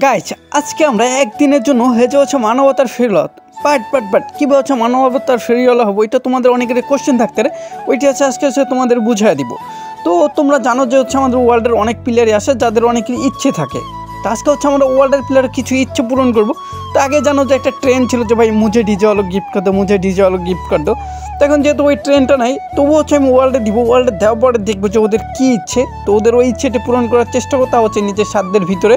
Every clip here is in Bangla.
গাইস আজকে আমরা একদিনের জন্য হেজে হচ্ছে মানবতার ফেরত বাট কীভাবে হচ্ছে মানবতার ফেরিওয়ালা হবো, এটা তোমাদের অনেকের কোশ্চেন থাকতে পারে। ওইটি আছে আজকে হচ্ছে তোমাদের বুঝিয়ে দিব। তো তোমরা জানো যে হচ্ছে আমাদের ওয়ার্ল্ডের অনেক প্লেয়ারই আসে যাদের অনেকের ইচ্ছে থাকে। তো আজকে হচ্ছে আমরা ওয়ার্ল্ডের প্লেয়ারের কিছু ইচ্ছে পূরণ করবো। তো আগে জানো যে একটা ট্রেন্ড ছিল যে ভাই মুঝে ডিজে আলো গিফট কর দো, মুঝে ডিজে আলো গিফট কর দো। তো এখন যেহেতু ওই ট্রেনটা নাই, তবুও হচ্ছে আমি ওয়ার্ল্ডে দিব। ওয়ার্ল্ডে দেওয়ার পরে দেখবো যে ওদের কী ইচ্ছে, তো ওদের ওই ইচ্ছেটা পূরণ করার চেষ্টা করতে হচ্ছে নিজের সাধ্যের ভিতরে।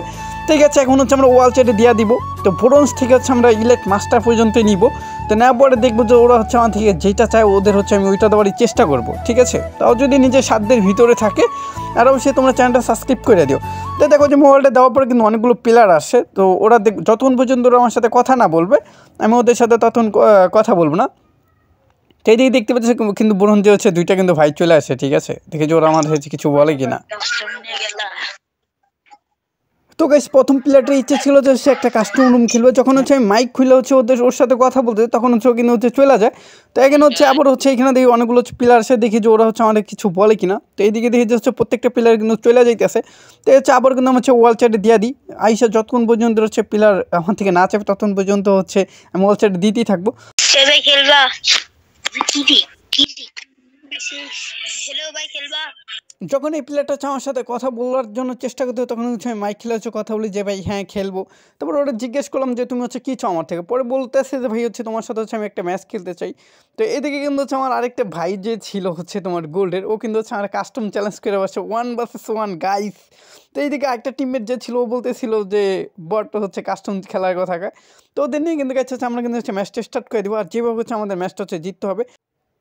ঠিক আছে, এখন হচ্ছে আমরা ওয়াল চেটে দিয়ে দিব। তো ব্রোঞ্জ থেকে হচ্ছে আমরা ইলেক্ট মাস্টার পর্যন্ত নিব। তো নেওয়ার পরে দেখবো যে ওরা হচ্ছে আমার থেকে যেটা চায় ওদের হচ্ছে আমি ওইটা দেওয়ারই চেষ্টা করব। ঠিক আছে, তাও যদি নিজের সাধ্যের ভিতরে থাকে। আর অবশ্যই তোমরা চ্যানেলটা সাবস্ক্রাইব করে দিও। তো দেখো যে মোবাইলটা দেওয়ার পরে কিন্তু অনেকগুলো প্লেয়ার আসে। তো ওরা যতক্ষণ পর্যন্ত ওরা আমার সাথে কথা না বলবে আমি ওদের সাথে ততক্ষণ কথা বলবো না। তো এইদিকে দেখতে পাচ্ছি কিন্তু ব্রোঞ্জে হচ্ছে দুইটা কিন্তু ভাই চলে আসে। ঠিক আছে, দেখে যে ওরা আমার হচ্ছে কিছু বলে কিনা। তো গাইস প্রথম প্লেয়ারটার ইচ্ছে ছিল যে সে একটা কাস্টম রুম খেলবে। যখন হচ্ছে আমি মাইক খুলে হচ্ছে ওর সাথে কথা বলতে, তখন হচ্ছে ও কিন্তু হচ্ছে চলে যায়। তো এখানে হচ্ছে আবার হচ্ছে এখানে দেখি অনেকগুলো প্লেয়ার আসে, দেখি যে ওরা হচ্ছে আমাদের কিছু বলে কিনা। তো এইদিকে দেখি যে হচ্ছে প্রত্যেকটা প্লেয়ার কিন্তু চলে যাইতেছে। তো হচ্ছে আবার কিন্তু আমি হচ্ছে ওয়াল চ্যাটে দিয়ে দিই। আইসা যতক্ষণ পর্যন্ত হচ্ছে প্লেয়ার আমার থেকে না চাপে ততক্ষণ পর্যন্ত হচ্ছে আমি ওয়াল চ্যাটে দিতেই থাকবো। যখন এই প্লেয়ারটা হচ্ছে আমার সাথে কথা বলার জন্য চেষ্টা করতে তখন হচ্ছে আমি মাইক খেলে হচ্ছে কথা বলি যে ভাই হ্যাঁ খেলবো। তারপর ওটা জিজ্ঞেস করলাম যে তুমি হচ্ছে কী চাও আমার থেকে। পরে বলতেছে যে ভাই হচ্ছে তোমার সাথে হচ্ছে আমি একটা ম্যাচ খেলতে চাই। তো এদিকে কিন্তু হচ্ছে আমার আরেকটা ভাই যে ছিল হচ্ছে তোমার গোল্ডের, ও কিন্তু হচ্ছে আমার কাস্টম চ্যালেঞ্জ করে বসে 1 vs 1 গাইস। তো এইদিকে একটা টিমমেট যে ছিল ও বলতেছিল যে বট হচ্ছে কাস্টম খেলার কথা। তো ওদের নিয়ে কিন্তু গেছে হচ্ছে আমরা কিন্তু হচ্ছে ম্যাচটা স্টার্ট করে দেবো। আর যেভাবে হচ্ছে আমাদের ম্যাচটা হচ্ছে জিততে হবে।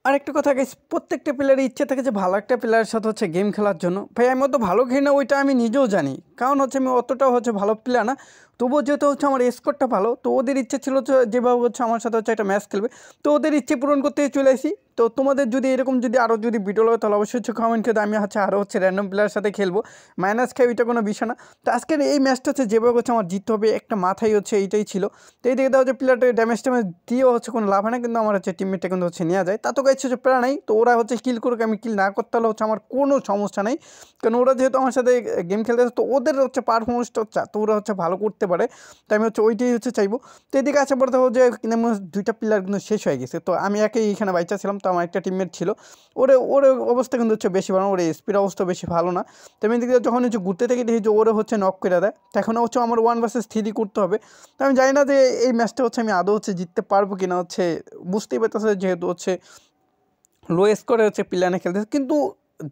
আরেকটা কথা গাইস, প্রত্যেকটা প্লেয়ারের ইচ্ছে থাকে যে ভালো একটা প্লেয়ারের সাথে হচ্ছে গেম খেলার জন্য। ভাই আমি অত ভালো খেলি না, ওইটা আমি নিজেও জানি। কারণ হচ্ছে আমি অতটাও হচ্ছে ভালো প্লেয়ার না। তবুও যেহেতু হচ্ছে আমার স্কোরটা ভালো, তো ওদের ইচ্ছে ছিল যেভাবে হচ্ছে আমার সাথে হচ্ছে একটা ম্যাচ খেলবে। তো ওদের ইচ্ছে পূরণ করতে চলে আসি। তো তোমাদের যদি এরকম যদি আরও যদি ভিডিও লাগে তাহলে অবশ্যই হচ্ছে কমেন্ট করে আমি হচ্ছে আরও হচ্ছে র্যান্ডম প্লেয়ারের সাথে খেলবো। মাইনাস খাই ওইটা কোনো বিষয় না। তো আজকের এই ম্যাচটা হচ্ছে যেভাবে হচ্ছে আমার জিততে হবে একটা মাথায় হচ্ছে এইটাই ছিল। তো এই দিকে দেওয়া হচ্ছে প্লেয়ারটা ড্যামেজ দিয়েও হচ্ছে কোনো লাভ হয় না, কিন্তু আমার হচ্ছে টিমমেটটা কিন্তু হচ্ছে নেওয়া যায়। তা তো গাইছে হচ্ছে প্লেয়ার নেই, তো ওরা হচ্ছে কিল করুক, আমি কিল না করতে হলে হচ্ছে আমার কোনো সমস্যা নেই। কারণ ওরা যেহেতু আমার সাথে গেম খেলতে তো ওদের হচ্ছে পারফরমেন্সটা হচ্ছে তো ওরা হচ্ছে ভালো করতে পারে। তো আমি হচ্ছে ওইটাই হচ্ছে চাইবো। তো এদিকে আসার পর দেখো যে দুইটা প্লেয়ার কিন্তু শেষ হয়ে গেছে। তো আমি একেই এখানে বাইচা ছিলাম। তো আমার একটা টিমমেট ছিল, ওর অবস্থা কিন্তু হচ্ছে বেশি ভালো না, ওর স্পিড অবস্থা বেশি ভালো না। তো আমি এদিকে যখন হচ্ছে ঘুরতে থেকে দেখি যে ওরা হচ্ছে নক করে দেয়। তো এখন হচ্ছে আমার 1 vs 3 করতে হবে। তো আমি জানি না যে এই ম্যাচটা হচ্ছে আমি আদৌ হচ্ছে জিততে পারবো কিনা। হচ্ছে বুঝতেই পারতেছে যেহেতু হচ্ছে লো স্কোরে হচ্ছে প্লেয়ারে খেলতেছে, কিন্তু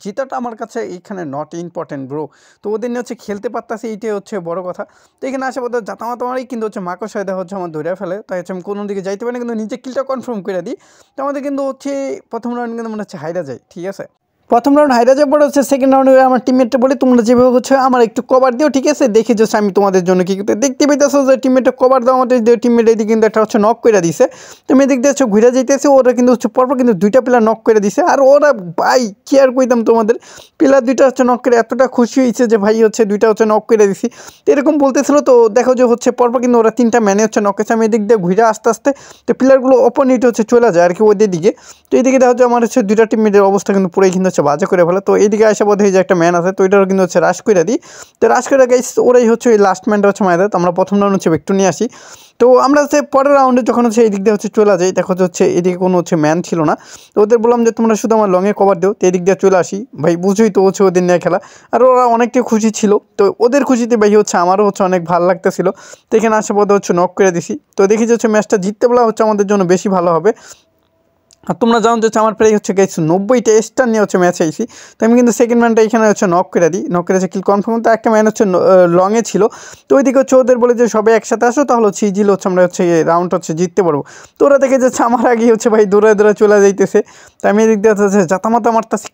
জেতাটা আমার কাছে এখানে নট ইম্পর্টেন্ট ব্রো। তো ওদের নিয়ে হচ্ছে খেলতে পারতেছি, এইটাই হচ্ছে বড় কথা। তো এখানে আসা পথে জাতামাতামারই কিন্তু হচ্ছে মাকড়সায় দেখা হচ্ছে আমার ধরে ফেলে। তাই হচ্ছে আমি কোনো দিকে যাইতে পারি না, কিন্তু নিজে কিলটা কনফার্ম করে দিই। তো আমাদের কিন্তু হচ্ছে প্রথম রাউন্ড কিন্তু মনে হচ্ছে হাইরা যায়। ঠিক আছে, প্রথম রাউন্ড হাইরা যাওয়ার পরে হচ্ছে সেকেন্ড রাউন্ডে আমার টিমমেটটা বলি তোমরা যেভাবে হচ্ছে আমার একটু কভার দিও। ঠিক আছে, দেখি যাচ্ছে আমি তোমাদের জন্য কী করতে দেখতে পেতেছো যে টিমমেটটা কভার দেওয়া আমাদের যে টিমমেট এদিকে কিন্তু একটা হচ্ছে নক করে দিছে। তুমি এদিক দিয়ে হচ্ছে ঘুরে যেতেছে, ওরা কিন্তু হচ্ছে পরপর কিন্তু দুইটা প্লেয়ার নক করে দিছে। আর ওরা ভাই কি আর কইতাম তোমাদের, প্লেয়ার দুইটা হচ্ছে নক করে এতটা খুশি হয়েছে যে ভাই হচ্ছে দুইটা হচ্ছে নক করে দিছি। তো এরকম বলতেছিল। তো দেখো যে হচ্ছে পরপর কিন্তু ওরা 3টা ম্যানে হচ্ছে নক করেছে। আমি এদিক দিয়ে ঘুরে আস্তে আস্তে তো প্লেয়ারগুলো অপোনেট হচ্ছে চলে যায় আর কি ওদের দিকে। তো এইদিকে দেখো যে আমার হচ্ছে দুইটা টিমমেটের অবস্থা কিন্তু পুরোই কিন্তু হচ্ছে বাজে করে ফেলে। তো এইদিকে আসা বোধ যে একটা ম্যান আছে, তো এটাও কিন্তু হচ্ছে রাশ করে দিই। তো রাশ করে গাইস ওরাই হচ্ছে ওই লাস্ট ম্যানটা হচ্ছে মায়ের। তো আমরা প্রথম রাউন্ড হচ্ছে একটু নিয়ে আসি। তো আমরা হচ্ছে পরের রাউন্ডে যখন হচ্ছে এই দিক দিয়ে হচ্ছে চলে যাই, দেখো হচ্ছে এদিকে কোনো হচ্ছে ম্যান ছিল না। তো ওদের বললাম যে তোমরা শুধু আমার লংয়ে কভার দিও। তো এদিক দিয়ে চলে আসি, ভাই বুঝোই তো হচ্ছে ওদের নিয়ে খেলা। আর ওরা অনেকটাই খুশি ছিল। তো ওদের খুশিতে ভাই হচ্ছে আমারও হচ্ছে অনেক ভালো লাগতেছিল। তো এখানে আসা পথে হচ্ছে নক করে দিছি। তো দেখি যে হচ্ছে ম্যাচটা জিততে বলা হচ্ছে আমাদের জন্য বেশি ভালো হবে। আর তোমরা জানো যে আমার প্রায় হচ্ছে গেছে 90টা স্টার নিয়ে হচ্ছে ম্যাচ আইছি। তো আমি কিন্তু সেকেন্ড ম্যানটা এখানে হচ্ছে নক করে দিই, নক করে কিল কনফার্ম। তো একটা ম্যান হচ্ছে লংয়ে ছিল। তো ওইদিকে হচ্ছে ওদের বলে যে সবাই একসাথে আসো, তাহলে হচ্ছে ইজিল হচ্ছে আমরা হচ্ছে রাউন্ড হচ্ছে জিততে পারবো। তো ওরা দেখে যাচ্ছে আমার আগে হচ্ছে ভাই দৌড়ে দৌড়ে চলে যাইতেছে। তো আমি এদিক দিয়ে হচ্ছে জাতামাতা মারতেছি,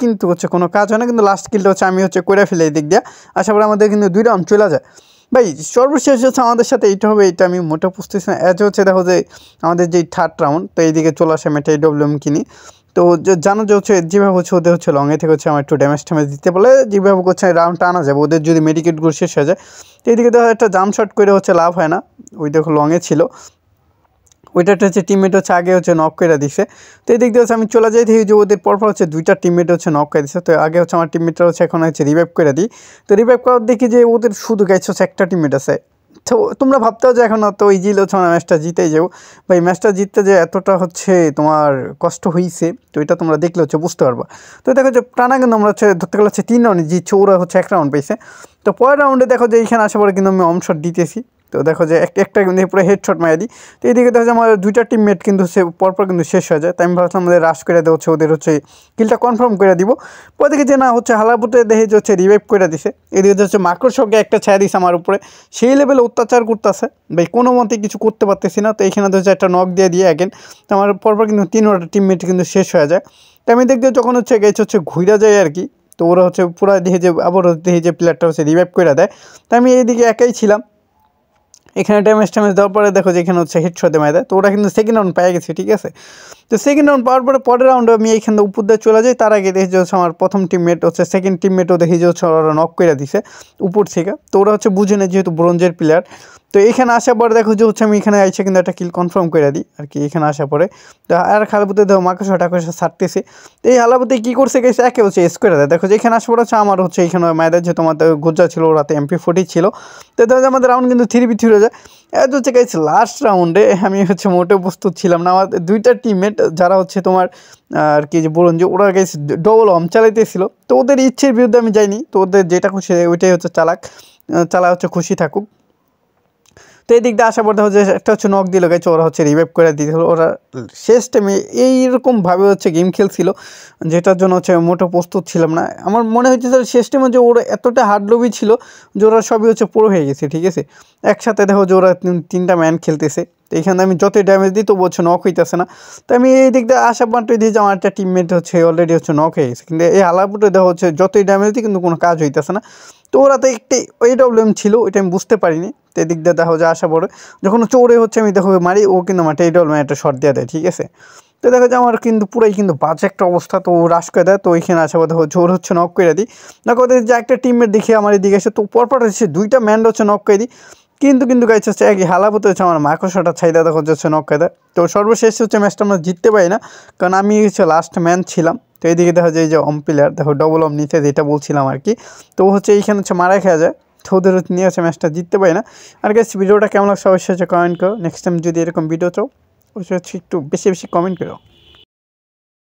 কিন্তু হচ্ছে কোনো কাজ হয় না। কিন্তু লাস্ট কিলটা হচ্ছে আমি হচ্ছে করে ফেলে এই দিক দিয়ে। আশা করি আমাদের কিন্তু 2 রাউন্ড চলে যায়। ভাই সর্বশেষ হচ্ছে আমাদের সাথে এইটা হবে, এটা আমি মোটেও বুঝতেছি না। এজ হচ্ছে দেখো যে আমাদের যেই থার্ড রাউন্ড, তো এইদিকে চলে আসে আমি একটা AWM কিনি। তো জানো যে হচ্ছে যেভাবে হচ্ছে ওদের হচ্ছে লংয়ে থেকে হচ্ছে আমার একটু ড্যামেজ দিতে বলে যেভাবে হচ্ছে রাউন্ডটা আনা যাবে, ওদের যদি মেডিকেটগুলো শেষ হয়ে যায়। তো এইদিকে দেখো একটা জাম্প শট করে হচ্ছে লাভ হয় না, ওই দেখো লংয়ে ছিল। ওইটা হচ্ছে টিমমেট হচ্ছে আগে হচ্ছে নক করে দিছে। তো এই দিক দিয়ে হচ্ছে আমি চলে যাই, দেখি যে ওদের পরপর হচ্ছে 2টা টিমমেট হচ্ছে নক করে দিছে। তো আগে হচ্ছে আমার টিমমেটরা হচ্ছে এখন হচ্ছে রিভাইভ করে দিই। তো রিভাইভ করার দেখি যে ওদের শুধু গাইছে হচ্ছে একটা টিমমেট আছে। তো তোমরা ভাবতেও যে এখন তো ইজি হচ্ছে আমরা ম্যাচটা জিতেই যাবো, বা এই ম্যাচটা জিততে যে এতটা হচ্ছে তোমার কষ্ট হয়েছে, তো এটা তোমরা দেখলে হচ্ছে বুঝতে পারবা। তো দেখো যে টানা কিন্তু আমরা হচ্ছে ধরতে গেলে হচ্ছে 3 রাউন্ডে জিতছে, ওরা হচ্ছে 1 রাউন্ড পেয়েছে। তো পরের রাউন্ডে দেখো যে এইখানে আসার পরে কিন্তু আমি অমশট দিতেছি। তো দেখো যে একটা কিন্তু পুরো হেডশট মারি দিই। তো এইদিকে দেখো যে আমার 2টা টিমমেট কিন্তু সে পরপর কিন্তু শেষ হয়ে যায়। তাই আমি ভাবছিলাম আমাদের রাশ করে দেওয়া হচ্ছে, ওদের হচ্ছে কিলটা কনফার্ম করে দিব। পরে দেখি যে না হচ্ছে হালাপুতে দেখে যে হচ্ছে রিভাইভ করে দিছে। এদিকে হচ্ছে মাকড়সকে একটা ছায়া দিছে আমার উপরে, সেই লেভেলে অত্যাচার করতেছে ভাই, কোনো মতে কিছু করতে পারতেছি না। তো এইখানে হচ্ছে একটা নক দিয়ে অ্যাগেন, তো আমার পরপর কিন্তু 3টা টিমমেট কিন্তু শেষ হয়ে যায়। তো আমি দেখতে যখন হচ্ছে গেছে হচ্ছে ঘুরে যায় আর কি, তো ওরা হচ্ছে পুরো দেখে যে আবার দেখে যে প্লেয়ারটা হচ্ছে রিভাইভ করে দেয়। তো আমি এইদিকে একাই ছিলাম, এখানে ড্যামেজ দেওয়ার পরে দেখো যে এখানে হচ্ছে হেডশটে মারা দেয়। তো ওরা কিন্তু সেকেন্ড রাউন্ড পেয়ে গেছে, ঠিক আছে। তো সেকেন্ড রাউন্ড পাওয়ার পরে পরের রাউন্ডে আমি এইখানে উপর দিয়ে চলে যাই। তার আগে দেখি যে হচ্ছে আমার প্রথম টিমমেট হচ্ছে সেকেন্ড টিমমেটও দেখি যে হচ্ছে ওরা নক করে দিছে উপর থেকে। তো ওরা হচ্ছে বুঝে নেয় যেহেতু ব্রোঞ্জের প্লেয়ার। তো এখানে আসার পরে দেখো যে হচ্ছে আমি এখানে আইসে কিন্তু একটা কিল কনফার্ম করে দিই আর কি এখানে আসার পরে। তো আর হালাপুতে দেখো মাকড়সা টাকড়সা ছাড়তেছে। তো এই হালাপুতে কী করছে গেছে একে হচ্ছে এস করে দেয়। দেখো যে এখানে আসার পরে হচ্ছে আমার হচ্ছে এখানে মায়েদের যে তোমাদের গোজ্জা ছিল, ওরাতে MP40 ছিল। তো দেখো যে আমাদের রাউন্ড কিন্তু 3v3 হয়ে যায়। এত হচ্ছে গেছে লাস্ট রাউন্ডে আমি হচ্ছে মোটেও প্রস্তুত ছিলাম না। আমার 2টা টিমমেট যারা হচ্ছে তোমার আর কি যে বলুন যে ওরা গেছে ডবল অম চালাইতেছিল। তো ওদের ইচ্ছের বিরুদ্ধে আমি যাইনি, তো ওদের যেটা খুশি ওইটাই হচ্ছে চালা হচ্ছে খুশি থাকুক। তো এই দিক দিয়ে আসার পর দেখো যে একটা হচ্ছে নক দিল গেছে, ওরা হচ্ছে রিভাইভ করে দিয়েছিল। ওরা শেষ টাইমে এইরকমভাবে হচ্ছে গেম খেলছিল, যেটার জন্য হচ্ছে মোটো প্রস্তুত ছিলাম না। আমার মনে হচ্ছে স্যার শেষ টাইমে যে ওরা এতটা হার্ড লবি ছিল যে ওরা সবই হচ্ছে পুরো হয়ে গেছে, ঠিক আছে। একসাথে দেখো যে ওরা 3টা ম্যান খেলতেছে। তো এইখানে আমি যতই ড্যামেজ দিই তবু হচ্ছে নক হইতেছে না। তো আমি এই দিক দিয়ে আসা মাত্রই দিয়ে যে আমার একটা টিমমেট হচ্ছে অলরেডি হচ্ছে নক হয়ে গেছে, কিন্তু এই আলাপুটে দেখো হচ্ছে যতই ড্যামেজ দিই কিন্তু কোনো কাজ হইতেছে না। তো ওরা তো একটি AWM ছিল, ওইটা আমি বুঝতে পারিনি। তো এদিক দিয়ে দেখো যে আসা পড়ে যখন চোরে হচ্ছে আমি দেখো মারি, ও কিন্তু আমার AWM একটা শট দিয়ে দেয়, ঠিক আছে। তো দেখো যে আমার কিন্তু পুরাই কিন্তু বাজে একটা অবস্থা। তো ও রাশ করে দেয়, তো ওইখানে আসা পর দেখো জোর হচ্ছে নক করে দিই। দেখো ওদের যে একটা টিমমেট দেখে আমার এদিকে এসে, তো পরপর হচ্ছে 2টা ম্যান হচ্ছে নক করে দিই। কিন্তু গাইছে হচ্ছে একই হালাপতে হচ্ছে আমার মাকড়সাটা ছাইদা দেখো হচ্ছে নক করে দেয়। তো সর্বশেষ হচ্ছে ম্যাচটা আমরা জিততে পারি না, কারণ আমি হচ্ছে লাস্ট ম্যান ছিলাম। তো এইদিকে দেখো যে এই যে প্লেয়ার দেখো ডবল অম নিতে, যেটা বলছিলাম আর কি। তো হচ্ছে এইখানে হচ্ছে মারা খেয়া যায়, তো ওদের নিয়ে হচ্ছে ম্যাচটা জিততে পারি না। আর গাইস ভিডিওটা কেমন লাগছে অবশ্যই হচ্ছে কমেন্ট করো। নেক্সট টাইম যদি এরকম ভিডিও চাও অবশ্যই হচ্ছে একটু বেশি কমেন্ট করো।